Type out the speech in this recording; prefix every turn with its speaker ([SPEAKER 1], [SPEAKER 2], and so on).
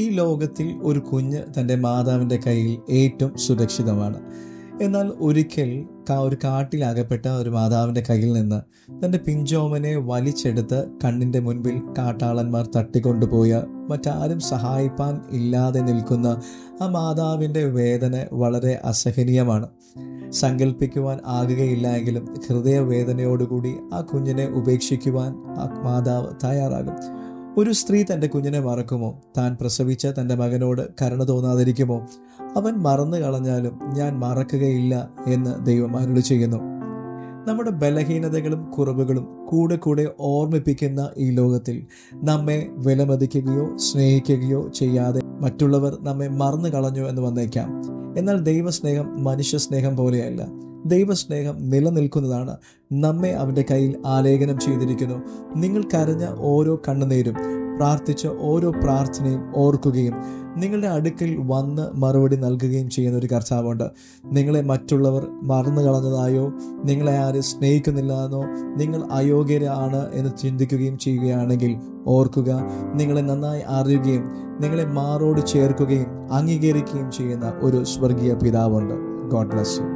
[SPEAKER 1] ഈ ലോകത്തിൽ ഒരു കുഞ്ഞ് തൻ്റെ മാതാവിൻ്റെ കയ്യിൽ ഏറ്റവും സുരക്ഷിതമാണ്. എന്നാൽ ഒരിക്കൽ ഒരു കാട്ടിലകപ്പെട്ട ഒരു മാതാവിൻ്റെ കയ്യിൽ നിന്ന് തൻ്റെ പിഞ്ചോമനെ വലിച്ചെടുത്ത് കണ്ണിൻ്റെ മുൻപിൽ കാട്ടാളന്മാർ തട്ടിക്കൊണ്ടുപോയ മറ്റാരും സഹായിപ്പാൻ ഇല്ലാതെ നിൽക്കുന്ന ആ മാതാവിൻ്റെ വേദന വളരെ അസഹനീയമാണ്. സങ്കല്പിക്കുവാൻ ആകുകയില്ല എങ്കിലും ഹൃദയവേദനയോടുകൂടി ആ കുഞ്ഞിനെ ഉപേക്ഷിക്കുവാൻ ആ മാതാവ് തയ്യാറാകും. ഒരു സ്ത്രീ തൻ്റെ കുഞ്ഞിനെ മറക്കുമോ? താൻ പ്രസവിച്ച തൻ്റെ മകനോട് കരുണ തോന്നാതിരിക്കുമോ? അവൻ മറന്നു കളഞ്ഞാലും ഞാൻ മറക്കുകയില്ല എന്ന് ദൈവം അരുളി ചെയ്യുന്നു. നമ്മുടെ ബലഹീനതകളും കുറവുകളും കൂടെ കൂടെ ഓർമ്മിപ്പിക്കുന്ന ഈ ലോകത്തിൽ നമ്മെ വിലമതിക്കുകയോ സ്നേഹിക്കുകയോ ചെയ്യാതെ മറ്റുള്ളവർ നമ്മെ മറന്നു കളഞ്ഞു എന്ന് വന്നേക്കാം. എന്നാൽ ദൈവസ്നേഹം മനുഷ്യ സ്നേഹം പോലെയല്ല. ദൈവസ്നേഹം നിലനിൽക്കുന്നതാണ്. നമ്മെ അവൻ്റെ കയ്യിൽ ആലേഖനം ചെയ്തിരിക്കുന്നു. നിങ്ങൾ കരഞ്ഞ ഓരോ കണ്ണുനീരും, പ്രാർത്ഥിച്ച ഓരോ പ്രാർത്ഥനയും ഓർക്കുകയും നിങ്ങളുടെ അടുക്കൽ വന്ന് മറുപടി നൽകുകയും ചെയ്യുന്ന ഒരു കർത്താവുണ്ട്. നിങ്ങളെ മറ്റുള്ളവർ മറന്നു കളഞ്ഞതായോ, നിങ്ങളെ ആരും സ്നേഹിക്കുന്നില്ല എന്നോ, നിങ്ങൾ അയോഗ്യരാണ് എന്ന് ചിന്തിക്കുകയും ചെയ്യുകയാണെങ്കിൽ ഓർക്കുക, നിങ്ങളെ നന്നായി അറിയുകയും നിങ്ങളെ മാറോട് ചേർക്കുകയും അംഗീകരിക്കുകയും ചെയ്യുന്ന ഒരു സ്വർഗീയ പിതാവുണ്ട്. God bless you.